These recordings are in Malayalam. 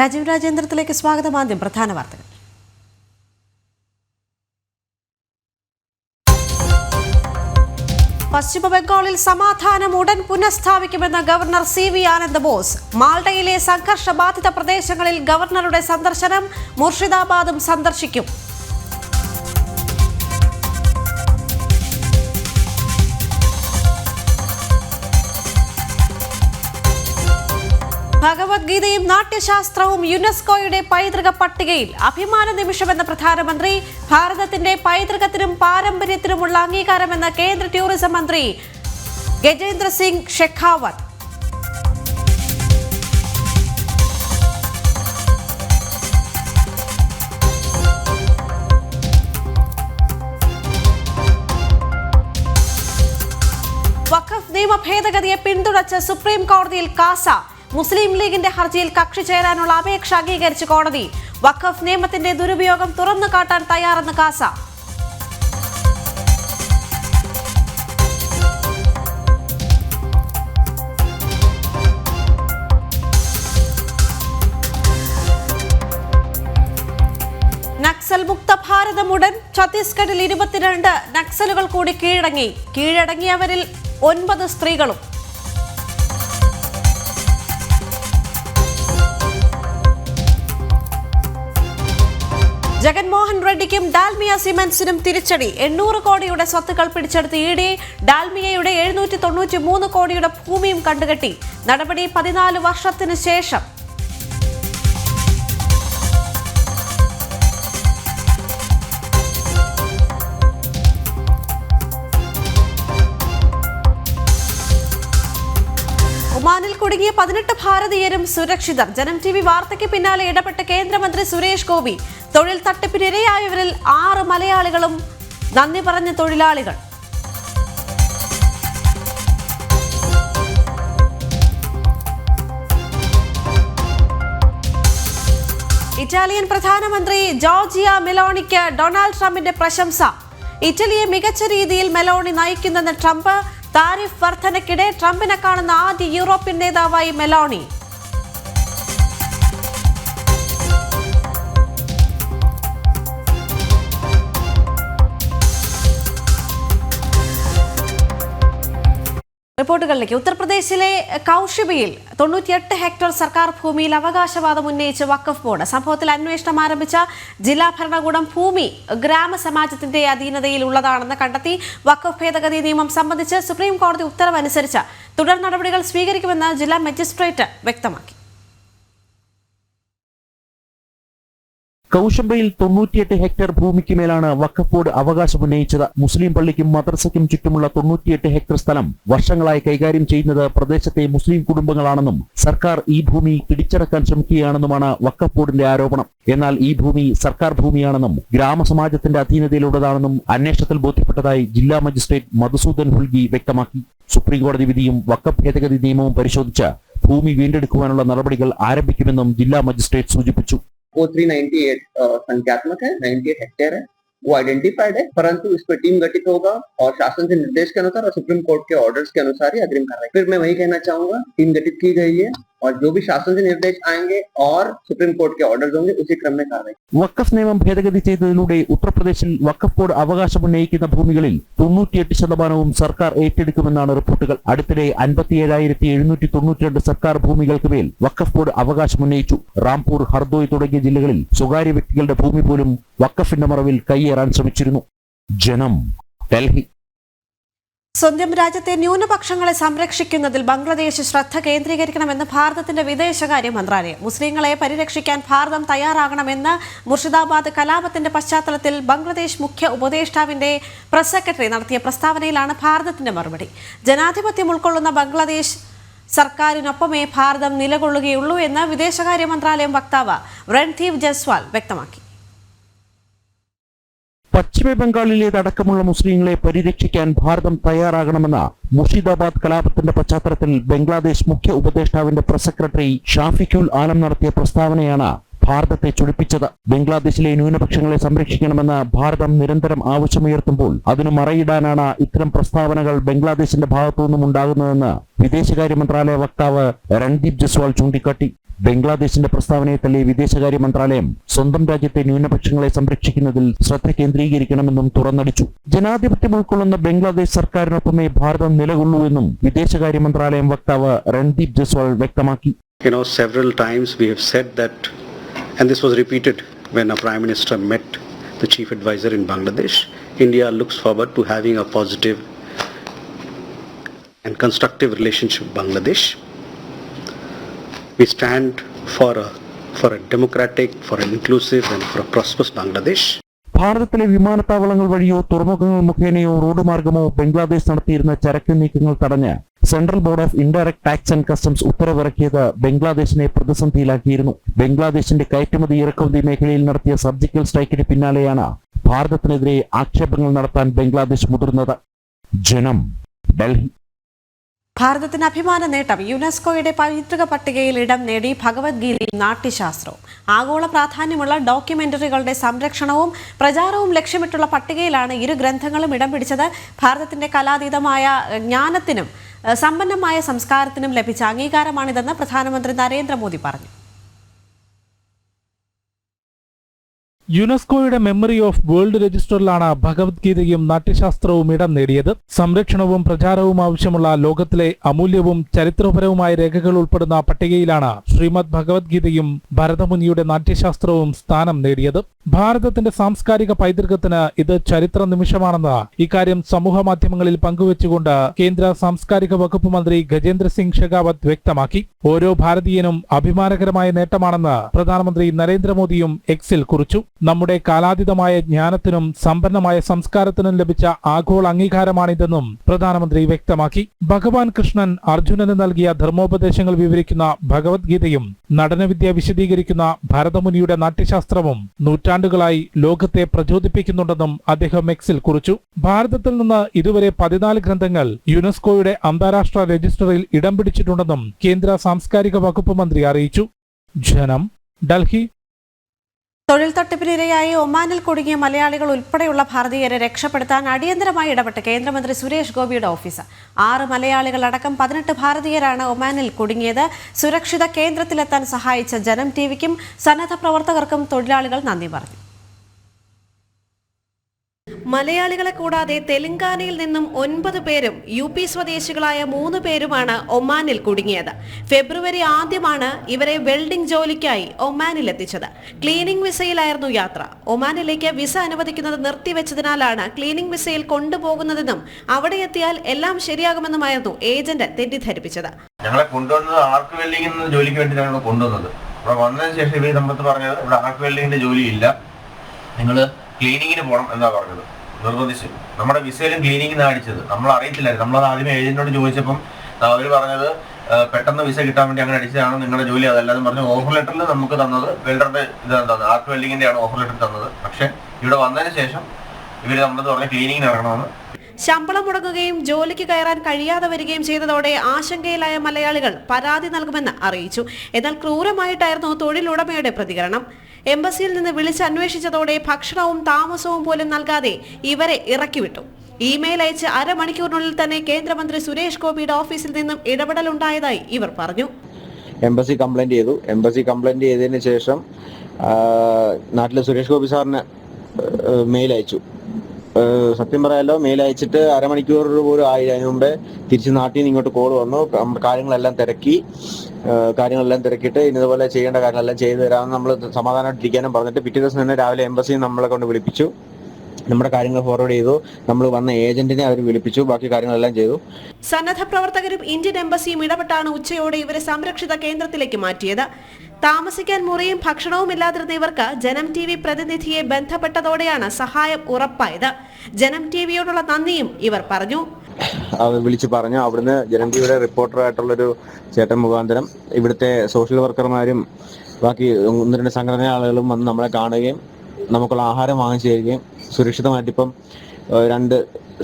രാജീവ് രാജേന്ദ്രത്തിലേക്ക് സ്വാഗതം. ആദ്യം പ്രധാന വാർത്തകൾ. പശ്ചിമ ബംഗാളിൽ സമാധാനം ഉടൻ പുനഃസ്ഥാപിക്കുമെന്ന് ഗവർണർ CV ആനന്ദ് ബോസ്. മാൾഡയിലെ സംഘർഷബാധിത പ്രദേശങ്ങളിൽ ഗവർണറുടെ സന്ദർശനം. മുർഷിദാബാദും സന്ദർശിക്കും. ഭഗവത്ഗീതയും നാട്യശാസ്ത്രവും യുനെസ്കോയുടെ പൈതൃക പട്ടികയിൽ. അഭിമാന നിമിഷമെന്ന പ്രധാനമന്ത്രി. ഭാരതത്തിന്റെ പൈതൃകത്തിനും പാരമ്പര്യത്തിനുമുള്ള അംഗീകാരമെന്ന കേന്ദ്ര ടൂറിസം മന്ത്രി ഗജേന്ദ്ര സിംഗ് ഷെഖാവത്ത്. വഖഫ് നിയമ ഭേദഗതിയെ പിന്തുണച്ച് സുപ്രീം കോടതിയിൽ കാസ. മുസ്ലിം ലീഗിന്റെ ഹർജിയിൽ കക്ഷി ചേരാനുള്ള അപേക്ഷ അംഗീകരിച്ച് കോടതി. വഖഫ് നിയമത്തിന്റെ ദുരുപയോഗം തുറന്നു കാട്ടാൻ തയ്യാറെന്ന് കാസ. നക്സൽ മുക്ത ഭാരതം ഉടൻ. ഛത്തീസ്ഗഡിൽ 22 നക്സലുകൾ കൂടി കീഴടങ്ങിയവരിൽ 9 സ്ത്രീകളും. ജഗൻമോഹൻ റെഡ്ഡിക്കും ഡാൽമിയ സിമന്റ്സിനും തിരിച്ചടി. 800 കോടിയുടെ സ്വത്തുക്കൾ പിടിച്ചെടുത്ത് ED. ഡാൽമിയയുടെ 793 കോടിയുടെ ഭൂമിയും കണ്ടുകെട്ടി. നടപടി 14 വർഷത്തിനു ശേഷം. ഒമാനിൽ കുടുങ്ങിയ 18 ഭാരതീയരും സുരക്ഷിതർ. ജനം TV വാർത്തയ്ക്ക് പിന്നാലെ ഇടപെട്ട കേന്ദ്രമന്ത്രി സുരേഷ് ഗോപി. തൊഴിൽ തട്ടിപ്പിനിരയായവരിൽ 6 മലയാളികളും. നന്ദി പറഞ്ഞ തൊഴിലാളികൾ. ഇറ്റാലിയൻ പ്രധാനമന്ത്രി ജോർജിയ മെലോണിക്ക് ഡൊണാൾഡ് ട്രംപിന്റെ പ്രശംസ. ഇറ്റലിയെ മികച്ച രീതിയിൽ മെലോണി നയിക്കുന്നെന്ന് ട്രംപ്. താരിഫ് വർധനയ്ക്കിടെ ട്രംപിനെ കാണുന്ന ആദ്യ യൂറോപ്യൻ നേതാവായി മെലോണി. റിപ്പോർട്ടുകളിലേക്ക്. ഉത്തർപ്രദേശിലെ കൗഷിബിയിൽ 98 ഹെക്ടർ സർക്കാർ ഭൂമിയിൽ അവകാശവാദം ഉന്നയിച്ച് വഖഫ് ബോർഡ്. സംഭവത്തിൽ അന്വേഷണം ആരംഭിച്ച ജില്ലാ ഭരണകൂടം ഭൂമി ഗ്രാമസമാജത്തിന്റെ അധീനതയിൽ ഉള്ളതാണെന്ന് കണ്ടെത്തി. വഖഫ് ഭേദഗതി നിയമം സംബന്ധിച്ച് സുപ്രീം കോടതി ഉത്തരവനുസരിച്ച് തുടർ നടപടികൾ സ്വീകരിക്കുമെന്ന് ജില്ലാ മജിസ്ട്രേറ്റ് വ്യക്തമാക്കി. കൗശംബയിൽ 98 ഹെക്ടർ ഭൂമിക്ക് മേലാണ് വഖഫ് ബോർഡ് അവകാശമുന്നയിച്ചത്. മുസ്ലിം പള്ളിക്കും മദ്രസയ്ക്കും ചുറ്റുമുള്ള 98 ഹെക്ടർ സ്ഥലം വർഷങ്ങളായി കൈകാര്യം ചെയ്യുന്നത് പ്രദേശത്തെ മുസ്ലിം കുടുംബങ്ങളാണെന്നും സർക്കാർ ഈ ഭൂമി പിടിച്ചടക്കാൻ ശ്രമിക്കുകയാണെന്നുമാണ് വഖഫ് ബോർഡിന്റെ ആരോപണം. എന്നാൽ ഈ ഭൂമി സർക്കാർ ഭൂമിയാണെന്നും ഗ്രാമസമാജത്തിന്റെ അധീനതയിലുള്ളതാണെന്നും അന്വേഷണത്തിൽ ബോധ്യപ്പെട്ടതായി ജില്ലാ മജിസ്ട്രേറ്റ് മധുസൂദൻ ഹുൽഗി വ്യക്തമാക്കി. സുപ്രീം കോടതി വിധിയും വഖഫ് ഭേദഗതി നിയമവും പരിശോധിച്ച് ഭൂമി വീണ്ടെടുക്കുവാനുള്ള നടപടികൾ ആരംഭിക്കുമെന്നും ജില്ലാ മജിസ്ട്രേറ്റ് സൂചിപ്പിച്ചു. 4398 संख्यात्मक है, 98 हेक्टेयर है, वो आइडेंटिफाइड है, परंतु इस पर टीम गठित होगा और शासन से निर्देश के अनुसार और सुप्रीम कोर्ट के ऑर्डर्स के अनुसार ही अग्रिम कार्रवाई. फिर मैं वही कहना चाहूंगा, टीम गठित की गई है और जो भी शासन से निर्देश आएंगे और सुप्रीം कोर्ट के ऑर्डर्स होंगे उसी क्रम में कार्रवाई. വഖഫ് നിയമം ഭേദഗതി ചെയ്തതിലൂടെ ഉത്തർപ്രദേശിൽ വഖഫ് ബോർഡ് അവകാശമുന്നയിക്കുന്ന ഭൂമികളിൽ 98% സർക്കാർ ഏറ്റെടുക്കുമെന്നാണ് റിപ്പോർട്ടുകൾ. അടുത്തിടെ 57,792 സർക്കാർ ഭൂമികൾക്ക് മേൽ വഖഫ് ബോർഡ് അവകാശമുന്നയിച്ചു. റാംപൂർ, ഹർദോയ് തുടങ്ങിയ ജില്ലകളിൽ സ്വകാര്യ വ്യക്തികളുടെ ഭൂമി പോലും വഖഫിന്റെ മറവിൽ കൈയേറാൻ ശ്രമിച്ചിരുന്നു. ജനം, ഡൽഹി. സ്വന്തം രാജ്യത്തെ ന്യൂനപക്ഷങ്ങളെ സംരക്ഷിക്കുന്നതിൽ ബംഗ്ലാദേശ് ശ്രദ്ധ കേന്ദ്രീകരിക്കണമെന്ന് ഭാരതത്തിന്റെ വിദേശകാര്യ മന്ത്രാലയം. മുസ്ലിങ്ങളെ പരിരക്ഷിക്കാൻ ഭാരതം തയ്യാറാകണമെന്ന് മുർഷിദാബാദ് കലാപത്തിന്റെ പശ്ചാത്തലത്തിൽ ബംഗ്ലാദേശ് മുഖ്യ ഉപദേഷ്ടാവിന്റെ പ്രസ് സെക്രട്ടറി നടത്തിയ പ്രസ്താവനയിലാണ് ഭാരതത്തിന്റെ മറുപടി. ജനാധിപത്യം ഉൾക്കൊള്ളുന്ന ബംഗ്ലാദേശ് സർക്കാരിനൊപ്പമേ ഭാരതം നിലകൊള്ളുകയുള്ളൂ എന്ന് വിദേശകാര്യ മന്ത്രാലയം വക്താവ് രൺദീപ് ജയ്സ്വാൾ വ്യക്തമാക്കി. പശ്ചിമ ബംഗാളിലേതടക്കമുള്ള മുസ്ലിങ്ങളെ പരിരക്ഷിക്കാൻ ഭാരതം തയ്യാറാകണമെന്ന മുർഷിദാബാദ് കലാപത്തിന്റെ പശ്ചാത്തലത്തിൽ ബംഗ്ലാദേശ് മുഖ്യ ഉപദേഷ്ടാവിന്റെ പ്രസ് സെക്രട്ടറി ഷാഫിഖുൽ ആലം നടത്തിയ പ്രസ്താവനയാണ് ഭാരതത്തെ ചൊടിപ്പിച്ചത്. ബംഗ്ലാദേശിലെ ന്യൂനപക്ഷങ്ങളെ സംരക്ഷിക്കണമെന്ന് ഭാരതം നിരന്തരം ആവശ്യമുയർത്തുമ്പോൾ അതിന് മറയിടാനാണ് ഇത്തരം പ്രസ്താവനകൾ ബംഗ്ലാദേശിന്റെ ഭാഗത്തുനിന്നും ഉണ്ടാകുന്നതെന്ന് വിദേശകാര്യ മന്ത്രാലയ വക്താവ് രൺദീപ് ജയ്സ്വാൾ ചൂണ്ടിക്കാട്ടി. ബംഗ്ലാദേശിന്റെ പ്രസ്താവനയെ തള്ളി വിദേശകാര്യ മന്ത്രാലയം സ്വന്തം രാജ്യത്തെ ന്യൂനപക്ഷങ്ങളെ സംരക്ഷിക്കുന്നതിൽ ശ്രദ്ധ കേന്ദ്രീകരിക്കണമെന്നും തുറന്നടിച്ചു. ജനാധിപത്യം ഉൾക്കൊള്ളുന്ന ബംഗ്ലാദേശ് സർക്കാരിനൊപ്പമേ ഭാരതം നിലകൊള്ളൂവെന്നും വിദേശകാര്യ മന്ത്രാലയം വക്താവ് രൺദീപ് ജയ്സ്വാൾ വ്യക്തമാക്കി. Several times we have said that, and this was repeated when our Prime Minister met the Chief Advisor in Bangladesh. India looks forward to having a positive and constructive relationship with Bangladesh. We stand for a democratic, for an inclusive and for a prosperous Bangladesh. ഭാരതത്തിലെ വിമാനത്താവളങ്ങൾ വഴിയോ തുറമുഖങ്ങൾ മുഖേനയോ റോഡ് മാർഗമോ ബംഗ്ലാദേശ് നടത്തിയിരുന്ന ചരക്ക് നീക്കങ്ങൾ തടഞ്ഞ് central board of indirect tax and customs ഉത്തരവിറക്കിയത് ബംഗ്ലാദേശിനെ പ്രതിസന്ധിയിലാക്കിയിരുന്നു. ബംഗ്ലാദേശിന്റെ കയറ്റുമതി ഇറക്കുമതി മേഖലയിൽ നടത്തിയ സർജിക്കൽ സ്ട്രൈക്കിന് പിന്നാലെയാണ് ഭാരതത്തിനെതിരെ ആക്ഷേപങ്ങൾ നടത്താൻ ബംഗ്ലാദേശ് മുതിർന്നത്. ജനം, ഡൽഹി. ഭാരതത്തിന് അഭിമാന നേട്ടം. യുനെസ്കോയുടെ പൈതൃക പട്ടികയിൽ ഇടം നേടി ഭഗവത്ഗീതയും നാട്യശാസ്ത്രവും. ആഗോള പ്രാധാന്യമുള്ള ഡോക്യുമെന്ററികളുടെ സംരക്ഷണവും പ്രചാരവും ലക്ഷ്യമിട്ടുള്ള പട്ടികയിലാണ് ഇരു ഗ്രന്ഥങ്ങളും ഇടം പിടിച്ചത്. ഭാരതത്തിന്റെ കലാതീതമായ ജ്ഞാനത്തിനും സമ്പന്നമായ സംസ്കാരത്തിനും ലഭിച്ച അംഗീകാരമാണിതെന്ന് പ്രധാനമന്ത്രി നരേന്ദ്രമോദി പറഞ്ഞു. യുനെസ്കോയുടെ മെമ്മറി ഓഫ് വേൾഡ് രജിസ്റ്ററിലാണ് ഭഗവത്ഗീതയും നാട്യശാസ്ത്രവും ഇടം നേടിയത്. സംരക്ഷണവും പ്രചാരവും ആവശ്യമുള്ള ലോകത്തിലെ അമൂല്യവും ചരിത്രപരവുമായ രേഖകൾ ഉൾപ്പെടുന്ന പട്ടികയിലാണ് ശ്രീമദ് ഭഗവത്ഗീതയും ഭരതമുനിയുടെ നാട്യശാസ്ത്രവും സ്ഥാനം നേടിയത്. ഭാരതത്തിന്റെ സാംസ്കാരിക പൈതൃകത്തിന് ഇത് ചരിത്ര നിമിഷമാണെന്ന് ഇക്കാര്യം സമൂഹ മാധ്യമങ്ങളിൽ പങ്കുവച്ചുകൊണ്ട് കേന്ദ്ര സാംസ്കാരിക വകുപ്പ് മന്ത്രി ഗജേന്ദ്ര സിംഗ് ഷെഖാവത്ത് വ്യക്തമാക്കി. ഓരോ ഭാരതീയനും അഭിമാനകരമായ നേട്ടമാണെന്ന് പ്രധാനമന്ത്രി നരേന്ദ്രമോദിയും എക്സിൽ കുറിച്ചു. നമ്മുടെ കാലാതീതമായ ജ്ഞാനത്തിനും സമ്പന്നമായ സംസ്കാരത്തിനും ലഭിച്ച ആഗോള അംഗീകാരമാണിതെന്നും പ്രധാനമന്ത്രി വ്യക്തമാക്കി. ഭഗവാൻ കൃഷ്ണൻ അർജുനന് നൽകിയ ധർമ്മോപദേശങ്ങൾ വിവരിക്കുന്ന ഭഗവത്ഗീതയും നടനവിദ്യ വിശദീകരിക്കുന്ന ഭരതമുനിയുടെ നാട്യശാസ്ത്രവും നൂറ്റാണ്ടുകളായി ലോകത്തെ പ്രചോദിപ്പിക്കുന്നുണ്ടെന്നും അദ്ദേഹം എക്സിൽ കുറിച്ചു. ഭാരതത്തിൽ നിന്ന് ഇതുവരെ 14 ഗ്രന്ഥങ്ങൾ യുനെസ്കോയുടെ അന്താരാഷ്ട്ര രജിസ്റ്ററിൽ ഇടം പിടിച്ചിട്ടുണ്ടെന്നും കേന്ദ്ര സാംസ്കാരിക വകുപ്പ് മന്ത്രി അറിയിച്ചു. ജനം, ഡൽഹി. തൊഴിൽ തട്ടിപ്പിനിരയായി ഒമാനിൽ കുടുങ്ങിയ മലയാളികൾ ഉൾപ്പെടെയുള്ള ഭാരതീയരെ രക്ഷപ്പെടുത്താൻ അടിയന്തരമായി ഇടപെട്ട് കേന്ദ്രമന്ത്രി സുരേഷ് ഗോപിയുടെ ഓഫീസ്. 6 മലയാളികളടക്കം 18 ഭാരതീയരാണ് ഒമാനിൽ കുടുങ്ങിയത്. സുരക്ഷിത കേന്ദ്രത്തിലെത്താൻ സഹായിച്ച ജനം ടിവിക്കും സന്നദ്ധ പ്രവർത്തകർക്കും തൊഴിലാളികൾ നന്ദി പറഞ്ഞു. മലയാളികളെ കൂടാതെ തെലങ്കാനയിൽ നിന്നും 9 പേരും UP സ്വദേശികളായ 3 പേരുമാണ് ഒമാനിൽ കുടുങ്ങിയത്. ഫെബ്രുവരി ആദ്യമാണ് ഇവരെ വെൽഡിംഗ് ജോലിക്കായി ഒമാനിൽ എത്തിച്ചത്. ക്ലീനിംഗ് വിസയിലായിരുന്നു യാത്ര. ഒമാനിലേക്ക് വിസ അനുവദിക്കുന്നത് നിർത്തിവെച്ചതിനാലാണ് ക്ലീനിംഗ് വിസയിൽ കൊണ്ടുപോകുന്നതെന്നും അവിടെ എത്തിയാൽ എല്ലാം ശരിയാകുമെന്നുമായിരുന്നു ഏജന്റ് തെറ്റിദ്ധരിപ്പിച്ചത്. ഞങ്ങളെ കൊണ്ടുവന്നത് ആർക്ക് വെൽഡിംഗ് ജോലിക്ക് വേണ്ടിയിട്ടാണ് കൊണ്ടുവന്നത്. ഇവിടെ വന്നതിന് ശേഷം ഇവർ നമ്മുടെ പറഞ്ഞത് ഇവിടെ ആർക്ക് വെൽഡിങ്ങിന്റെ ജോലിയില്ല, നിങ്ങൾ ക്ലീനിങ്ങിന് പോകണം എന്നാ പറഞ്ഞത്. നിർബന്ധിച്ചു. നമ്മുടെ വിസയിലും ക്ലീനിങ്ങിന് അടിച്ചത് നമ്മൾ അറിയത്തില്ലായിരുന്നു. നമ്മളത് ആദ്യമേ ഏജന്റിനോട് ചോദിച്ചപ്പം അവർ പറഞ്ഞത് പെട്ടെന്ന് വിസ കിട്ടാൻ വേണ്ടി അങ്ങനെ അടിച്ചതാണ്, നിങ്ങളുടെ ജോലി അതല്ലാതെ പറഞ്ഞു. ഓഫർ ലെറ്ററിൽ നമുക്ക് തന്നത് വെൽഡറുടെ ഇതാണ് തന്നത്, ആർക്ക് വെൽഡിങ്ങിന്റെയാണ് ഓഫർ ലെറ്റർ തന്നത്. പക്ഷെ ഇവിടെ വന്നതിന് ശേഷം ഇവർ നമ്മളത് പറഞ്ഞ ക്ലീനിങ്ങിന് ഇറങ്ങണമെന്ന്. ശമ്പളം മുടങ്ങുകയും ജോലിക്ക് കയറാൻ കഴിയാതെ വരികയും ചെയ്തതോടെ ആശങ്കയിലായ മലയാളികൾ പരാതി നൽകുമെന്ന് അറിയിച്ചു. എന്നാൽ ക്രൂരമായിട്ടായിരുന്നു തൊഴിലുടമയുടെ പ്രതികരണം. എംബസിയിൽ നിന്ന് വിളിച്ചന്വേഷിച്ചതോടെ ഭക്ഷണവും താമസവും പോലും നൽകാതെ ഇവരെ ഇറക്കിവിട്ടു. ഇമെയിൽ അയച്ച് അരമണിക്കൂറിനുള്ളിൽ തന്നെ കേന്ദ്രമന്ത്രി സുരേഷ് ഗോപിയുടെ ഓഫീസിൽ നിന്നും ഇടപെടലുണ്ടായതായി ഇവർ പറഞ്ഞു. എംബസി കംപ്ലൈന്റ് ചെയ്തു. എംബസി കംപ്ലൈന്റ് ചെയ്തതിന് ശേഷം നാട്ടിലെ സുരേഷ് ഗോപി സാറിന് മെയിൽ അയച്ചു. സത്യം പറയാലോ, മെയിൽ അയച്ചിട്ട് അരമണിക്കൂർ പോലും ആയില്ല. അതിന് മുമ്പേ തിരിച്ച് നാട്ടിൽ നിന്ന് ഇങ്ങോട്ട് കോൾ വന്നു. കാര്യങ്ങളെല്ലാം തിരക്കിയിട്ട് ഇതുപോലെ ചെയ്യേണ്ട കാര്യങ്ങളെല്ലാം ചെയ്തു തരാമെന്ന് നമ്മൾ സമാധാനമായിട്ടിരിക്കാനും പറഞ്ഞിട്ട് പിറ്റേ ദിവസം തന്നെ രാവിലെ എംബസി നമ്മളെ കൊണ്ട് വിളിപ്പിച്ചു. നമ്മുടെ കാര്യങ്ങൾ ഫോർവേഡ് ചെയ്തു. നമ്മൾ വന്ന ഏജന്റിനെ അവർ വിളിപ്പിച്ചു. ബാക്കി കാര്യങ്ങളെല്ലാം ചെയ്തു. സന്നദ്ധ പ്രവർത്തകരും ഇന്ത്യൻ എംബസിയും ഇടപെട്ടാണ് ഉച്ചയോടെ ഇവരെ സംരക്ഷിത കേന്ദ്രത്തിലേക്ക് മാറ്റിയത്. താമസിക്കാൻ മുറിയും ഭക്ഷണവും ഇല്ലാതിരുന്ന ഇവർക്ക് ജനം TV പ്രതിനിധിയെ ബന്ധപ്പെട്ടതോടെയാണ് സഹായം ഉറപ്പായത്. ജനം TVയോടുള്ള നന്ദിയും ഇവർ പറഞ്ഞു. വിളിച്ചു പറഞ്ഞു. അവിടുന്ന് ജനം TVയുടെ റിപ്പോർട്ടറായിട്ടുള്ളൊരു ചേട്ടൻ മുഖാന്തരം ഇവിടുത്തെ സോഷ്യൽ വർക്കർമാരും ബാക്കി 1-2 സംഘടനാ ആളുകളും വന്ന് നമ്മളെ കാണുകയും നമുക്കുള്ള ആഹാരം വാങ്ങിച്ചു തരികയും സുരക്ഷിതമായിട്ട് ഇപ്പം 2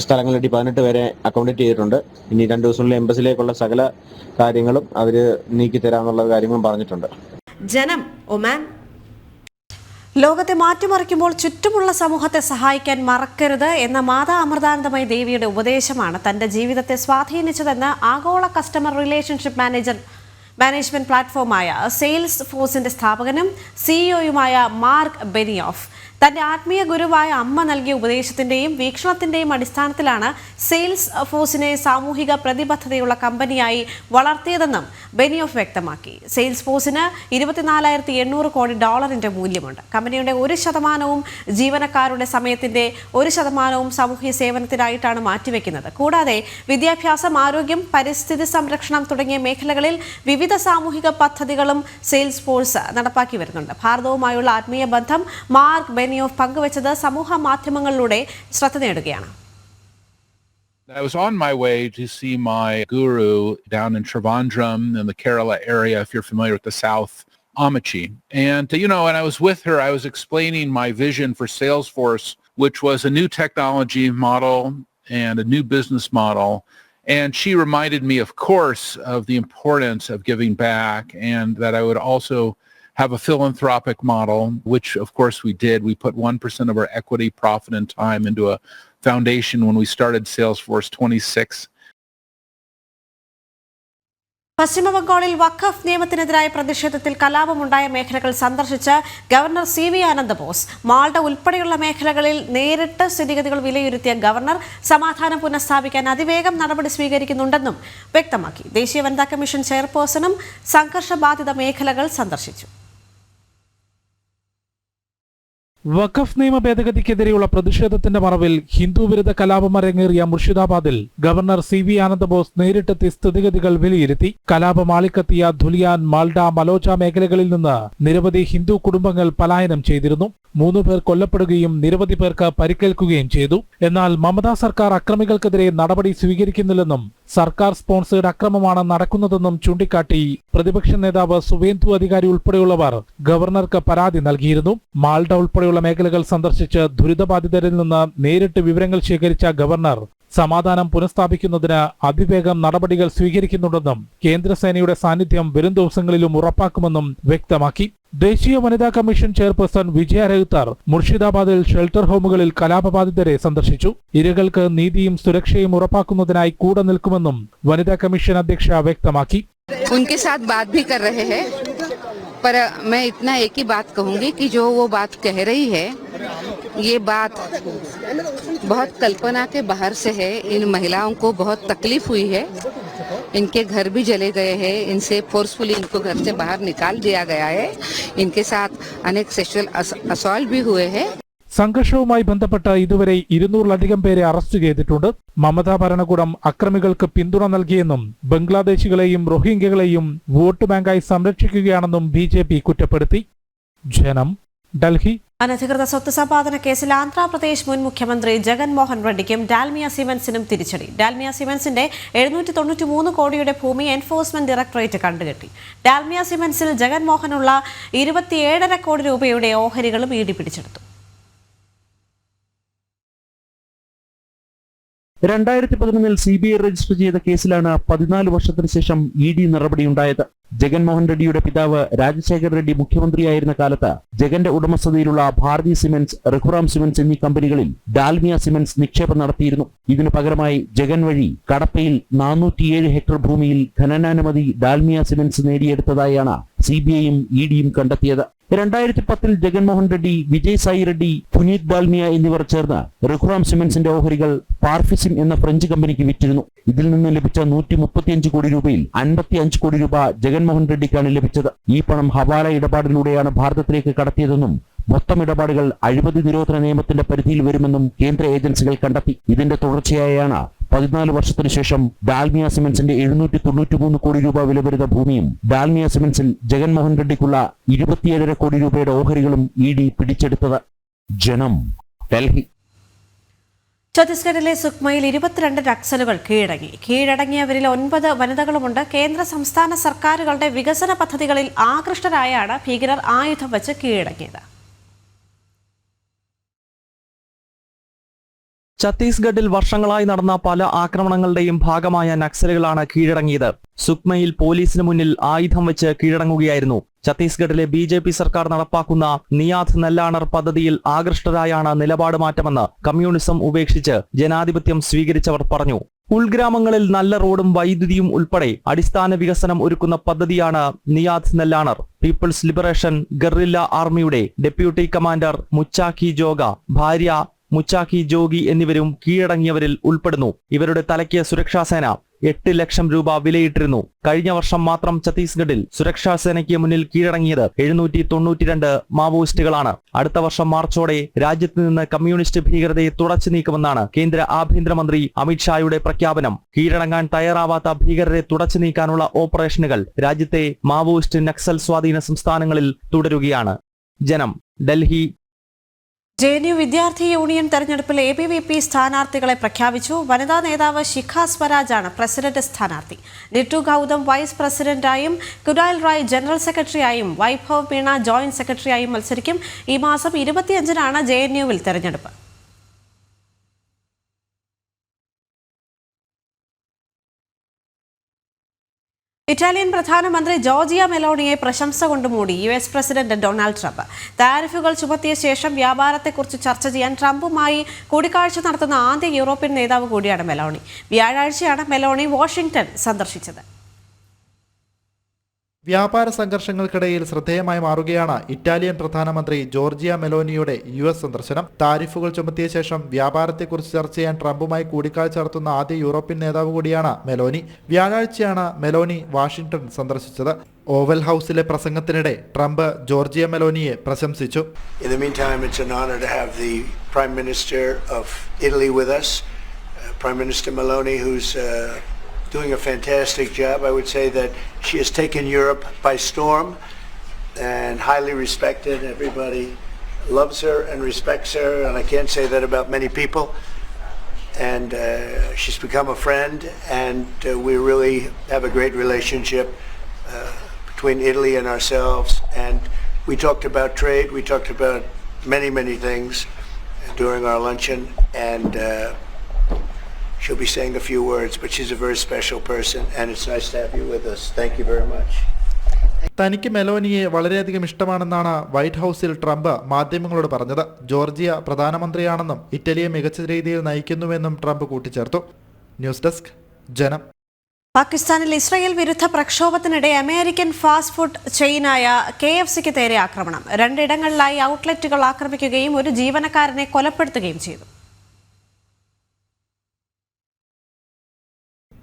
സ്ഥലങ്ങളിലെത്തി 18 പേരെ അക്കോമഡേറ്റ് ചെയ്തിട്ടുണ്ട്. ഇനി 2 ദിവസങ്ങളിൽ എംബസിയിലേക്കുള്ള സകല കാര്യങ്ങളും അവർ നീക്കി തരാമെന്നുള്ള കാര്യങ്ങളും പറഞ്ഞിട്ടുണ്ട്. ജനം, ഒമാൻ. ലോകത്തെ മാറ്റിമറിക്കുമ്പോൾ ചുറ്റുമുള്ള സമൂഹത്തെ സഹായിക്കാൻ മറക്കരുത് എന്ന മാതാ അമൃതാനന്ദമയി ദേവിയുടെ ഉപദേശമാണ് തന്റെ ജീവിതത്തെ സ്വാധീനിച്ചതെന്ന് ആഗോള കസ്റ്റമർ റിലേഷൻഷിപ്പ് മാനേജ്മെന്റ് പ്ലാറ്റ്ഫോമായ സെയിൽസ് ഫോഴ്സിന്റെ സ്ഥാപകനും സിഇഒയുമായ മാർക്ക് ബെനിയോഫ് തന്റെ ആത്മീയ ഗുരുവായ അമ്മ നൽകിയ ഉപദേശത്തിന്റെയും വീക്ഷണത്തിന്റെയും അടിസ്ഥാനത്തിലാണ് സെയിൽസ് ഫോഴ്സിനെ സാമൂഹിക പ്രതിബദ്ധതയുള്ള കമ്പനിയായി വളർത്തിയതെന്നും ബെനിയോഫ് വ്യക്തമാക്കി. സെയിൽസ് ഫോഴ്സിന് 24,800 കോടി ഡോളറിന്റെ മൂല്യമുണ്ട്. കമ്പനിയുടെ 1% ജീവനക്കാരുടെ സമയത്തിന്റെ 1% സാമൂഹ്യ സേവനത്തിനായിട്ടാണ് മാറ്റിവെക്കുന്നത്. കൂടാതെ വിദ്യാഭ്യാസം, ആരോഗ്യം, പരിസ്ഥിതി സംരക്ഷണം തുടങ്ങിയ മേഖലകളിൽ വിവിധ സാമൂഹിക പദ്ധതികളും സെയിൽസ് ഫോഴ്സ് നടപ്പാക്കി വരുന്നുണ്ട്. ഭാരതവുമായുള്ള ആത്മീയ ബന്ധം മാർക്ക് ബെനിയോഫ് പങ്കുവച്ചത് സമൂഹ മാധ്യമങ്ങളിലൂടെ ശ്രദ്ധ നേടുകയാണ്. I was on my way to see my guru down in Trivandrum in the Kerala area, if you're familiar with the South, Amachi. And, when I was with her, I was explaining my vision for Salesforce, which was a new technology model and a new business model. And she reminded me, of course, of the importance of giving back and that I would also have a philanthropic model, which of course we did. We put 1% of our equity, profit, and time into a foundation when we started Salesforce 26. പശ്ചിമ ബംഗാളിൽ വഖഫ് നിയമത്തിനെതിരായ പ്രതിഷേധത്തിൽ കലാപമുണ്ടായ മേഖലകൾ സന്ദർശിച്ച ഗവർണർ CV ആനന്ദബോസ് മാൾഡ ഉൾപ്പെടെയുള്ള മേഖലകളിൽ നേരിട്ട് സ്ഥിതിഗതികൾ വിലയിരുത്തിയ ഗവർണർ സമാധാനം പുനഃസ്ഥാപിക്കാൻ അതിവേഗം നടപടി സ്വീകരിക്കുന്നുണ്ടെന്നും വ്യക്തമാക്കി. ദേശീയ വനിതാ കമ്മീഷൻ ചെയർപേഴ്സണും സംഘർഷബാധിത മേഖലകൾ സന്ദർശിച്ചു. വഖഫ് നിയമ ഭേദഗതിക്കെതിരെയുള്ള പ്രതിഷേധത്തിന്റെ മറവിൽ ഹിന്ദു വിരുദ്ധ കലാപം അരങ്ങേറിയ മുർഷിദാബാദിൽ ഗവർണർ CV ആനന്ദബോസ് നേരിട്ടെത്തി സ്ഥിതിഗതികൾ വിലയിരുത്തി. കലാപം ആളിക്കത്തിയ ധുലിയാൻ, മാൾഡ, മലോച മേഖലകളിൽ നിന്ന് നിരവധി ഹിന്ദു കുടുംബങ്ങൾ പലായനം ചെയ്തിരുന്നു. 3 പേർ കൊല്ലപ്പെടുകയും നിരവധി പേർക്ക് പരിക്കേൽക്കുകയും ചെയ്തു. എന്നാൽ മമതാ സർക്കാർ അക്രമികൾക്കെതിരെ നടപടി സ്വീകരിക്കുന്നില്ലെന്നും സർക്കാർ സ്പോൺസേഡ് അക്രമമാണ് നടക്കുന്നതെന്നും ചൂണ്ടിക്കാട്ടി പ്രതിപക്ഷ നേതാവ് സുവേന്ദു അധികാരി ഉൾപ്പെടെയുള്ളവർ ഗവർണർക്ക് പരാതി നൽകിയിരുന്നു. മാൾഡ ഉൾപ്പെടെയുള്ള മേഖലകൾ സന്ദർശിച്ച് ദുരിതബാധിതരിൽ നിന്ന് നേരിട്ട് വിവരങ്ങൾ ശേഖരിച്ച ഗവർണർ സമാധാനം പുനഃസ്ഥാപിക്കുന്നതിന് അതിവേഗം നടപടികൾ സ്വീകരിക്കുന്നുണ്ടെന്നും കേന്ദ്രസേനയുടെ സാന്നിധ്യം വരും ദിവസങ്ങളിലും ഉറപ്പാക്കുമെന്നും വ്യക്തമാക്കി. ദേശീയ വനിതാ കമ്മീഷൻ ചെയർപേഴ്സൺ വിജയ രഹുത്തർ മുർഷിദാബാദിൽ ഷെൽട്ടർ ഹോമുകളിൽ കലാപബാധിതരെ സന്ദർശിച്ചു. ഇരകൾക്ക് നീതിയും സുരക്ഷയും ഉറപ്പാക്കുന്നതിനായി കൂടെ നിൽക്കുമെന്നും വനിതാ കമ്മീഷൻ അധ്യക്ഷ വ്യക്തമാക്കി. उनके साथ बात भी कर रहे हैं, पर मैं इतना एक ही बात कहूंगी कि जो वो बात कह रही है, ये बात बहुत कल्पना के बाहर से है. इन महिलाओं को बहुत तकलीफ हुई है, इनके घर भी जले गए हैं, इनसे फोर्सफुली इनको घर से बाहर निकाल दिया गया है, इनके साथ अनेक सेक्सुअल असॉल्ट भी हुए हैं. സംഘർഷവുമായി ബന്ധപ്പെട്ട് ഇതുവരെ 200-ലധികം പേരെ അറസ്റ്റ് ചെയ്തിട്ടുണ്ട്. മമതാ ഭരണകൂടം അക്രമികൾക്ക് പിന്തുണ നൽകിയെന്നും ബംഗ്ലാദേശികളെയും റോഹിംഗ്യകളെയും വോട്ട് ബാങ്കായി സംരക്ഷിക്കുകയാണെന്നും BJP കുറ്റപ്പെടുത്തി. ജനം, ഡൽഹി. അനധികൃത സ്വത്ത് സമ്പാദന കേസിൽ ആന്ധ്രാപ്രദേശ് മുൻ മുഖ്യമന്ത്രി ജഗൻമോഹൻ റെഡ്ഡിക്കും ഡാൽമിയ സിമന്റ്സിനും തിരിച്ചടി. ഡാൽമിയ സിമന്റ്സിന്റെ 793 കോടിയുടെ ഭൂമി എൻഫോഴ്സ്മെന്റ് ഡയറക്ടറേറ്റ് കണ്ടുകെട്ടി. ഡാൽമിയ സിമന്റ്സിൽ ജഗൻമോഹനുള്ള 27.5 കോടി രൂപയുടെ ഓഹരികളും ED പിടിച്ചെടുത്തു. 2011 CBI രജിസ്റ്റർ ചെയ്ത കേസിലാണ് 14 വർഷത്തിന് ശേഷം ED നടപടിയുണ്ടായത്. ജഗൻമോഹൻ റെഡ്ഡിയുടെ പിതാവ് രാജശേഖർ റെഡ്ഡി മുഖ്യമന്ത്രിയായിരുന്ന കാലത്ത് ജഗന്റെ ഉടമസ്ഥതയിലുള്ള ഭാരതി സിമന്റ്സ്, റഘുറാം സിമന്റ്സ് എന്നീ കമ്പനികളിൽ ഡാൽമിയ സിമന്റ്സ് നിക്ഷേപം നടത്തിയിരുന്നു. ഇതിനു പകരമായി ജഗൻ വഴി കടപ്പയിൽ 407 ഹെക്ടർ ഭൂമിയിൽ ഖനനാനുമതി ഡാൽമിയ സിമന്റ്സ് നേടിയെടുത്തതായാണ് CBIയും EDയും കണ്ടെത്തിയത്. 2010 ജഗൻമോഹൻ റെഡ്ഡി, വിജയ് സായി റെഡ്ഡി, പുനീത് ഡാൽമിയ എന്നിവർ ചേർന്ന് റഘുറാം സിമന്റ്സിന്റെ ഓഹരികൾ പാർഫിസിം എന്ന ഫ്രഞ്ച് കമ്പനിക്ക് വിറ്റിരുന്നു. ഇതിൽ നിന്ന് ലഭിച്ച 135 കോടി രൂപയിൽ 55 കോടി രൂപ ജഗൻമോഹൻ റെഡ്ഡിക്കാണ് ലഭിച്ചത്. ഈ പണം ഹവാല ഇടപാടിലൂടെയാണ് ഭാരതത്തിലേക്ക് കടത്തിയതെന്നും മൊത്തം ഇടപാടുകൾ അഴിമതി നിരോധന നിയമത്തിന്റെ പരിധിയിൽ വരുമെന്നും കേന്ദ്ര ഏജൻസികൾ കണ്ടെത്തി. ഇതിന്റെ തുടർച്ചയായാണ് 14 വർഷത്തിനു ശേഷം ഡാൽമിയ സിമന്റ്സിന്റെ 793 കോടി രൂപ വില വരുന്ന ഭൂമിയും ഡാൽമിയ സിമന്റ്സിൽ ജഗൻമോഹൻ റെഡ്ഡിക്കുള്ള 27.5 കോടി രൂപയുടെ ഓഹരികളും ED പിടിച്ചെടുത്തത്. ജനം, ഡൽഹി. ഛത്തീസ്ഗഡിലെ സുക്മയിൽ 22 നക്സലുകൾ കീഴടങ്ങിയവരിൽ 9 വനിതകളുമുണ്ട്. കേന്ദ്ര സംസ്ഥാന സർക്കാരുകളുടെ വികസന പദ്ധതികളിൽ ആകൃഷ്ടരായാണ് ഭീകരർ ആയുധം വെച്ച് കീഴടങ്ങിയത്. ഛത്തീസ്ഗഡിൽ വർഷങ്ങളായി നടന്ന പല ആക്രമണങ്ങളുടെയും ഭാഗമായ നക്സലുകളാണ് കീഴടങ്ങിയത്. സുക്മയിൽ പോലീസിന് മുന്നിൽ ആയുധം വെച്ച് കീഴടങ്ങുകയായിരുന്നു. ഛത്തീസ്ഗഡിലെ BJP സർക്കാർ നടപ്പാക്കുന്ന നിയാദ് നെല്ലാണർ പദ്ധതിയിൽ ആകൃഷ്ടരായാണ് നിലപാട് മാറ്റമെന്ന് കമ്മ്യൂണിസം ഉപേക്ഷിച്ച് ജനാധിപത്യം സ്വീകരിച്ചവർ പറഞ്ഞു. ഉൾഗ്രാമങ്ങളിൽ നല്ല റോഡും വൈദ്യുതിയും ഉൾപ്പെടെ അടിസ്ഥാന വികസനം ഒരുക്കുന്ന പദ്ധതിയാണ് നിയാദ് നെല്ലാണർ. പീപ്പിൾസ് ലിബറേഷൻ ഗറില്ല ആർമിയുടെ ഡെപ്യൂട്ടി കമാൻഡർ മുച്ചാക്കി ജോഗ, ഭാര്യ മുച്ചാക്കി ജോഗി എന്നിവരും കീഴടങ്ങിയവരിൽ ഉൾപ്പെടുന്നു. ഇവരുടെ തലയ്ക്ക് സുരക്ഷാസേന 8 ലക്ഷം രൂപ വിലയിട്ടിരുന്നു. കഴിഞ്ഞ വർഷം മാത്രം ഛത്തീസ്ഗഡിൽ സുരക്ഷാസേനയ്ക്ക് മുന്നിൽ കീഴടങ്ങിയത് 792 മാവോയിസ്റ്റുകളാണ്. അടുത്ത വർഷം മാർച്ചോടെ രാജ്യത്ത് നിന്ന് കമ്മ്യൂണിസ്റ്റ് ഭീകരതയെ തുടച്ചു നീക്കുമെന്നാണ് കേന്ദ്ര ആഭ്യന്തരമന്ത്രി അമിത്ഷായുടെ പ്രഖ്യാപനം. കീഴടങ്ങാൻ തയ്യാറാവാത്ത ഭീകരരെ തുടച്ചു നീക്കാനുള്ള ഓപ്പറേഷനുകൾ രാജ്യത്തെ മാവോയിസ്റ്റ് നക്സൽ സ്വാധീന സംസ്ഥാനങ്ങളിൽ തുടരുകയാണ്. ജനം, ഡൽഹി. JNU വിദ്യാർത്ഥി യൂണിയൻ തെരഞ്ഞെടുപ്പിൽ ABVP സ്ഥാനാർത്ഥികളെ പ്രഖ്യാപിച്ചു. വനിതാ നേതാവ് ശിഖ സ്വരാജാണ് പ്രസിഡന്റ് സ്ഥാനാർത്ഥി. നിറ്റു ഗൗതം വൈസ് പ്രസിഡന്റായും കുനാൽ റായ് ജനറൽ സെക്രട്ടറിയായും വൈഭവ് മീണ ജോയിന്റ് സെക്രട്ടറിയായും മത്സരിക്കും. ഈ മാസം 25-നാണ് JNUവിൽ തെരഞ്ഞെടുപ്പ്. ഇറ്റാലിയൻ പ്രധാനമന്ത്രി ജോർജിയ മെലോണിയെ പ്രശംസ കൊണ്ട് മൂടി US പ്രസിഡന്റ് ഡൊണാൾഡ് ട്രംപ്. താരിഫുകൾ ചുമത്തിയ ശേഷം വ്യാപാരത്തെക്കുറിച്ച് ചർച്ച ചെയ്യാൻ ട്രംപുമായി കൂടിക്കാഴ്ച നടത്തുന്ന ആദ്യ യൂറോപ്യൻ നേതാവ് കൂടിയാണ് മെലോണി. വ്യാഴാഴ്ചയാണ് മെലോണി വാഷിംഗ്ടൺ സന്ദർശിച്ചത്. വ്യാപാര സംഘർഷങ്ങൾക്കിടയിൽ ശ്രദ്ധേയമായി മാറുകയാണ് ഇറ്റാലിയൻ പ്രധാനമന്ത്രി ജോർജിയ മെലോനിയുടെ US സന്ദർശനം. താരിഫുകൾ ചുമത്തിയ ശേഷം വ്യാപാരത്തെക്കുറിച്ച് ചർച്ച ചെയ്യാൻ ട്രംപുമായി കൂടിക്കാഴ്ച നടത്തുന്ന ആദ്യ യൂറോപ്യൻ നേതാവ് കൂടിയാണ് മെലോനി. വ്യാഴാഴ്ചയാണ് മെലോനി വാഷിംഗ്ടൺ സന്ദർശിച്ചത്. ഓവൽ ഹൗസിലെ പ്രസംഗത്തിനിടെ ട്രംപ് ജോർജിയ മെലോനിയെ പ്രശംസിച്ചു. In the meantime, it's an honor to have the Prime Minister of Italy with us, Prime Minister Meloni, who's doing a fantastic job. I would say that she has taken Europe by storm and highly respected. Everybody loves her and respects her, and I can't say that about many people. And she's become a friend, and we really have a great relationship between Italy and ourselves. And we talked about trade, we talked about many things during our luncheon, and she'll be saying a few words, but she's a very special person, and it's nice to have you with us. Thank you very much. തനിക്ക് മെലോനിയെ വളരെയധികം ഇഷ്ടമാണെന്നാണ് വൈറ്റ് ഹൗസിൽ ട്രംപ് മാധ്യമങ്ങളോട് പറഞ്ഞത്. ജോർജിയ പ്രധാനമന്ത്രിയാണെന്നും ഇറ്റലിയെ മികച്ച രീതിയിൽ നയിക്കുന്നുവെന്നും ട്രംപ് കൂട്ടിച്ചേർത്തു. ന്യൂസ് ഡെസ്ക്, ജനം. പാകിസ്ഥാനിൽ ഇസ്രായേൽ വിരുദ്ധ പ്രക്ഷോഭത്തിനിടെ അമേരിക്കൻ ഫാസ്റ്റ് ഫുഡ് ചെയിനായ KFCക്ക് നേരെ ആക്രമണം. 2 ഇടങ്ങളിലായി ഔട്ട്ലെറ്റുകൾ ആക്രമിക്കുകയും ഒരു ജീവനക്കാരനെ കൊലപ്പെടുത്തുകയും ചെയ്തു.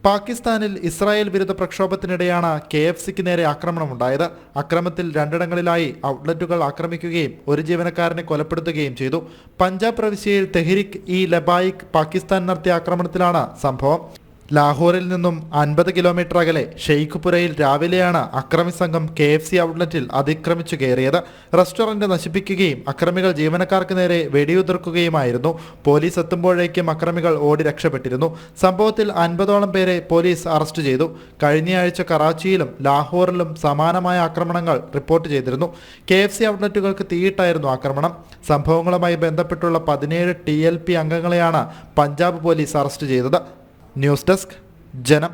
പാകിസ്ഥാനിൽ ഇസ്രായേൽ വിരുദ്ധ പ്രക്ഷോഭത്തിനിടെയാണ് KFCക്ക് നേരെ ആക്രമണമുണ്ടായത്. അക്രമത്തിൽ 2 ഇടങ്ങളിലായി ഔട്ട്ലെറ്റുകൾ ആക്രമിക്കുകയും ഒരു ജീവനക്കാരനെ കൊലപ്പെടുത്തുകയും ചെയ്തു. പഞ്ചാബ് പ്രവിശ്യയിൽ തെഹ്രിക് ഇ ലബായിക് പാകിസ്ഥാൻ നടത്തിയ ആക്രമണത്തിലാണ് സംഭവം. ലാഹോറിൽ നിന്നും 50 കിലോമീറ്റർ അകലെ ഷെയ്ഖ്പുരയിൽ രാവിലെയാണ് അക്രമി സംഘം KFC ഔട്ട്ലെറ്റിൽ അതിക്രമിച്ചു കയറിയത്. റെസ്റ്റോറന്റ് നശിപ്പിക്കുകയും അക്രമികൾ ജീവനക്കാർക്ക് നേരെ വെടിയുതിർക്കുകയുമായിരുന്നു. പോലീസ് എത്തുമ്പോഴേക്കും അക്രമികൾ ഓടി രക്ഷപ്പെട്ടിരുന്നു. സംഭവത്തിൽ 50ഓളം പേരെ പോലീസ് അറസ്റ്റ് ചെയ്തു. കഴിഞ്ഞയാഴ്ച കറാച്ചിയിലും ലാഹോറിലും സമാനമായ ആക്രമണങ്ങൾ റിപ്പോർട്ട് ചെയ്തിരുന്നു. KFC ഔട്ട്ലെറ്റുകൾക്ക് തീയിട്ടായിരുന്നു ആക്രമണം. സംഭവങ്ങളുമായി ബന്ധപ്പെട്ടുള്ള 17 TLP അംഗങ്ങളെയാണ് പഞ്ചാബ് പോലീസ് അറസ്റ്റ് ചെയ്തത്. ന്യൂസ് ഡെസ്ക്, ജനം.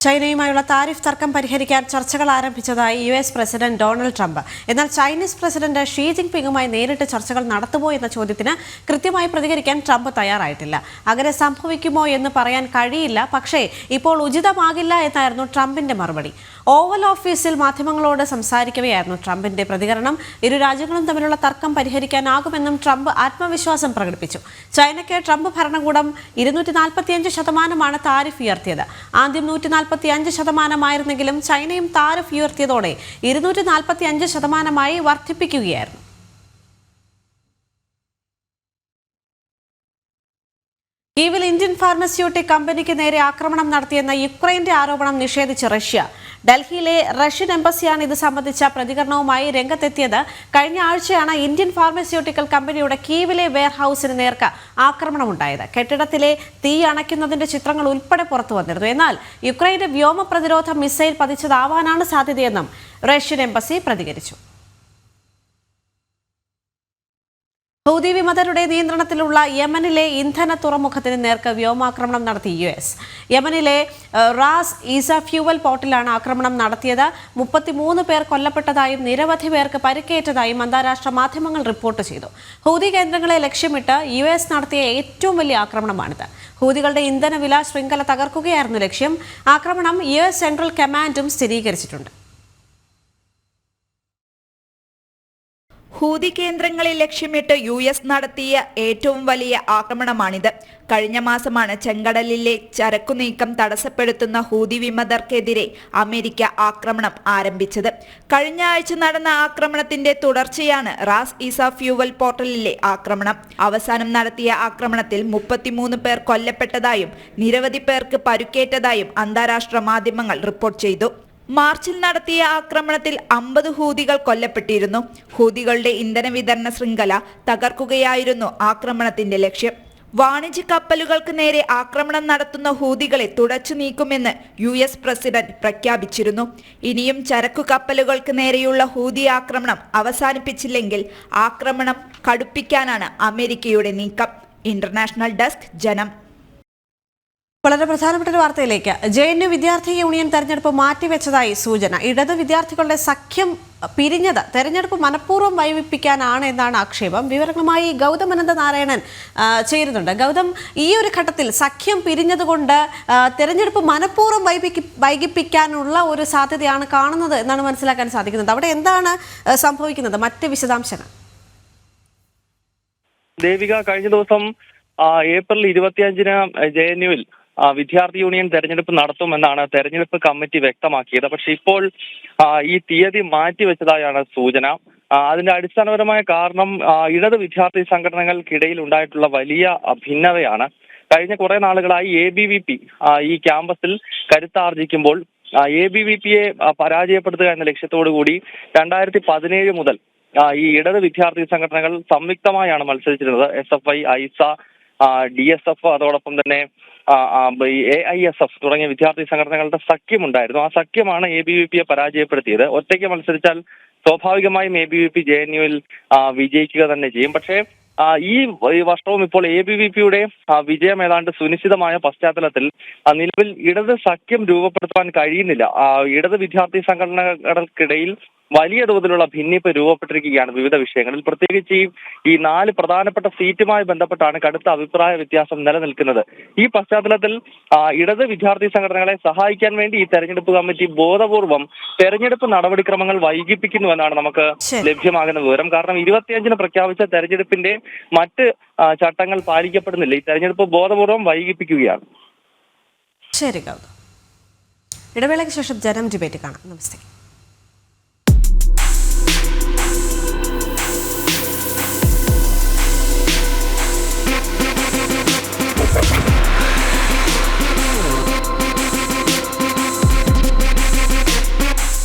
ചൈനയുമായുള്ള താരിഫ് തർക്കം പരിഹരിക്കാൻ ചർച്ചകൾ ആരംഭിച്ചതായി US പ്രസിഡന്റ് ഡൊണാൾഡ് ട്രംപ്. എന്നാൽ ചൈനീസ് പ്രസിഡന്റ് ഷീ ജിൻപിങ്ങുമായി നേരിട്ട് ചർച്ചകൾ നടത്തുമോ എന്ന ചോദ്യത്തിന് കൃത്യമായി പ്രതികരിക്കാൻ ട്രംപ് തയ്യാറായിട്ടില്ല. അങ്ങനെ സംഭവിക്കുമോ എന്ന് പറയാൻ കഴിയില്ല, പക്ഷേ ഇപ്പോൾ ഉചിതമാകില്ല എന്നായിരുന്നു ട്രംപിന്റെ മറുപടി. ഓവൽ ഓഫീസിൽ മാധ്യമങ്ങളോട് സംസാരിക്കവെയായിരുന്നു ട്രംപിന്റെ പ്രതികരണം. ഇരു രാജ്യങ്ങളും തമ്മിലുള്ള തർക്കം പരിഹരിക്കാനാകുമെന്നും ട്രംപ് ആത്മവിശ്വാസം പ്രകടിപ്പിച്ചു. ചൈനയ്ക്ക് ട്രംപ് ഭരണകൂടം 245% താരിഫ് ഉയർത്തിയത്. ആദ്യം 145% ചൈനയും താരിഫ് ഉയർത്തിയതോടെ 245% വർദ്ധിപ്പിക്കുകയായിരുന്നു. കീവിൽ ഇന്ത്യൻ ഫാർമസ്യൂട്ടിക് കമ്പനിക്ക് നേരെ ആക്രമണം നടത്തിയെന്ന യുക്രൈന്റെ ആരോപണം നിഷേധിച്ച് റഷ്യ. ഡൽഹിയിലെ റഷ്യൻ എംബസിയാണ് ഇത് സംബന്ധിച്ച പ്രതികരണവുമായി രംഗത്തെത്തിയത്. കഴിഞ്ഞ ആഴ്ചയാണ് ഇന്ത്യൻ ഫാർമസ്യൂട്ടിക്കൽ കമ്പനിയുടെ കീവിലെ വെയർഹൌസിന് നേർക്ക് ആക്രമണമുണ്ടായത്. കെട്ടിടത്തിലെ തീ അണയ്ക്കുന്നതിന്റെ ചിത്രങ്ങൾ ഉൾപ്പെടെ പുറത്തു വന്നിരുന്നു. എന്നാൽ യുക്രൈന്റെ വ്യോമ പ്രതിരോധ മിസൈൽ പതിച്ചതാവാനാണ് സാധ്യതയെന്നും റഷ്യൻ എംബസി പ്രതികരിച്ചു. ഹൂതി വിമതരുടെ നിയന്ത്രണത്തിലുള്ള യമനിലെ ഇന്ധന തുറമുഖത്തിന് നേർക്ക് വ്യോമാക്രമണം നടത്തി US. യമനിലെ റാസ് ഈസ ഫ്യൂവൽ പോർട്ടിലാണ് ആക്രമണം നടത്തിയത്. 33 പേർ കൊല്ലപ്പെട്ടതായും നിരവധി പേർക്ക് പരിക്കേറ്റതായും അന്താരാഷ്ട്ര മാധ്യമങ്ങൾ റിപ്പോർട്ട് ചെയ്തു. ഹൂതി കേന്ദ്രങ്ങളെ ലക്ഷ്യമിട്ട് US നടത്തിയ ഏറ്റവും വലിയ ആക്രമണമാണിത്. ഹൂതികളുടെ ഇന്ധനവില ശൃംഖല തകർക്കുകയായിരുന്നു ലക്ഷ്യം. ആക്രമണം US സെൻട്രൽ കമാൻഡും സ്ഥിരീകരിച്ചിട്ടുണ്ട്. ഹൂതി കേന്ദ്രങ്ങളെ ലക്ഷ്യമിട്ട് US നടത്തിയ ഏറ്റവും വലിയ ആക്രമണമാണിത്. കഴിഞ്ഞ മാസമാണ് ചെങ്കടലിലെ ചരക്കുനീക്കം തടസ്സപ്പെടുത്തുന്ന ഹൂതി വിമതർക്കെതിരെ അമേരിക്ക ആക്രമണം ആരംഭിച്ചത്. കഴിഞ്ഞ ആഴ്ച നടന്ന ആക്രമണത്തിന്റെ തുടർച്ചയാണ് റാസ് ഈസ ഫ്യൂവൽ പോർട്ടലിലെ ആക്രമണം. അവസാനം നടത്തിയ ആക്രമണത്തിൽ 33 പേർ കൊല്ലപ്പെട്ടതായും നിരവധി പേർക്ക് പരുക്കേറ്റതായും അന്താരാഷ്ട്ര മാധ്യമങ്ങൾ റിപ്പോർട്ട് ചെയ്തു. മാർച്ചിൽ നടത്തിയ ആക്രമണത്തിൽ 50 ഹൂതികൾ കൊല്ലപ്പെട്ടിരുന്നു. ഹൂതികളുടെ ഇന്ധന വിതരണ ശൃംഖല തകർക്കുകയായിരുന്നു ആക്രമണത്തിന്റെ ലക്ഷ്യം. വാണിജ്യ കപ്പലുകൾക്ക് നേരെ ആക്രമണം നടത്തുന്ന ഹൂതികളെ തുടച്ചു നീക്കുമെന്ന് US പ്രസിഡന്റ് പ്രഖ്യാപിച്ചിരുന്നു. ഇനിയും ചരക്കു കപ്പലുകൾക്ക് നേരെയുള്ള ഹൂതി ആക്രമണം അവസാനിപ്പിച്ചില്ലെങ്കിൽ ആക്രമണം കടുപ്പിക്കാനാണ് അമേരിക്കയുടെ നീക്കം. ഇന്റർനാഷണൽ ഡെസ്ക് ജനം. വളരെ പ്രധാനപ്പെട്ട ഒരു വാർത്തയിലേക്ക്. JNU വിദ്യാർത്ഥി യൂണിയൻ തെരഞ്ഞെടുപ്പ് മാറ്റിവെച്ചതായി സൂചന. ഇടത് വിദ്യാർത്ഥികളുടെ സഖ്യം പിരിഞ്ഞത് തെരഞ്ഞെടുപ്പ് മനഃപൂർവ്വം വൈകിപ്പിക്കാനാണ് എന്നാണ് ആക്ഷേപം. വിവരങ്ങളുമായി ഗൗതം അനന്തനാരായണൻ ചേരുന്നുണ്ട്. ഗൗതം, ഈ ഒരു ഘട്ടത്തിൽ സഖ്യം പിരിഞ്ഞതുകൊണ്ട് തെരഞ്ഞെടുപ്പ് മനഃപൂർവ്വം വൈകിപ്പിക്കാനുള്ള ഒരു സാധ്യതയാണ് കാണുന്നത് എന്നാണ് മനസ്സിലാക്കാൻ സാധിക്കുന്നത്. അവിടെ എന്താണ് സംഭവിക്കുന്നത്? മറ്റ് വിശദാംശങ്ങൾ. ദേവിക, കഴിഞ്ഞ ദിവസം ഏപ്രിൽ 25-ന് JNUവിൽ വിദ്യാർത്ഥി യൂണിയൻ തെരഞ്ഞെടുപ്പ് നടത്തുമെന്നാണ് തെരഞ്ഞെടുപ്പ് കമ്മിറ്റി വ്യക്തമാക്കിയത്. പക്ഷെ ഇപ്പോൾ ഈ തീയതി മാറ്റിവെച്ചതായാണ് സൂചന. അതിന്റെ അടിസ്ഥാനപരമായ കാരണം ഇടത് വിദ്യാർത്ഥി സംഘടനകൾക്കിടയിൽ ഉണ്ടായിട്ടുള്ള വലിയ ഭിന്നതയാണ്. കഴിഞ്ഞ കുറെ നാളുകളായി ABVP ഈ ക്യാമ്പസിൽ കരുത്താർജിക്കുമ്പോൾ ABVPയെ പരാജയപ്പെടുത്തുക എന്ന ലക്ഷ്യത്തോടു കൂടി 2017 മുതൽ ഈ ഇടത് വിദ്യാർത്ഥി സംഘടനകൾ സംയുക്തമായാണ് മത്സരിച്ചിരുന്നത്. SFI, ഐസ, DSF, അതോടൊപ്പം തന്നെ AISF തുടങ്ങിയ വിദ്യാർത്ഥി സംഘടനകളുടെ സഖ്യമുണ്ടായിരുന്നു. ആ സഖ്യമാണ് ABVPയെ പരാജയപ്പെടുത്തിയത്. ഒറ്റയ്ക്ക് മത്സരിച്ചാൽ സ്വാഭാവികമായും ABVP JNUവിൽ വിജയിക്കുക തന്നെ ചെയ്യും. പക്ഷേ ഈ വർഷവും ഇപ്പോൾ ABVPയുടെ വിജയം ഏതാണ്ട് സുനിശ്ചിതമായ പശ്ചാത്തലത്തിൽ നിലവിൽ ഇടത് സഖ്യം രൂപപ്പെടുത്താൻ കഴിയുന്നില്ല. ഇടത് വിദ്യാർത്ഥി സംഘടനകൾക്കിടയിൽ വലിയ തോതിലുള്ള ഭിന്നിപ്പ് രൂപപ്പെട്ടിരിക്കുകയാണ് വിവിധ വിഷയങ്ങളിൽ. പ്രത്യേകിച്ച് ഈ 4 പ്രധാനപ്പെട്ട സീറ്റുമായി ബന്ധപ്പെട്ടാണ് കടുത്ത അഭിപ്രായ വ്യത്യാസം നിലനിൽക്കുന്നത്. ഈ പശ്ചാത്തലത്തിൽ ഇടത് വിദ്യാർത്ഥി സംഘടനകളെ സഹായിക്കാൻ വേണ്ടി ഈ തെരഞ്ഞെടുപ്പ് കമ്മിറ്റി ബോധപൂർവം തെരഞ്ഞെടുപ്പ് നടപടിക്രമങ്ങൾ വൈകിപ്പിക്കുന്നുവെന്നാണ് നമുക്ക് ലഭ്യമാകുന്ന വിവരം. കാരണം 25-ന് പ്രഖ്യാപിച്ച തെരഞ്ഞെടുപ്പിന്റെ മറ്റ് ചട്ടങ്ങൾ പാലിക്കപ്പെടുന്നില്ല. ഈ തെരഞ്ഞെടുപ്പ് ബോധപൂർവം വൈകിപ്പിക്കുകയാണ്. ശരി ഗൗതം, ഇടവേളയ്ക്ക് ശേഷം ജനം ഡിബേറ്റ് കാണാം. നമസ്തേ.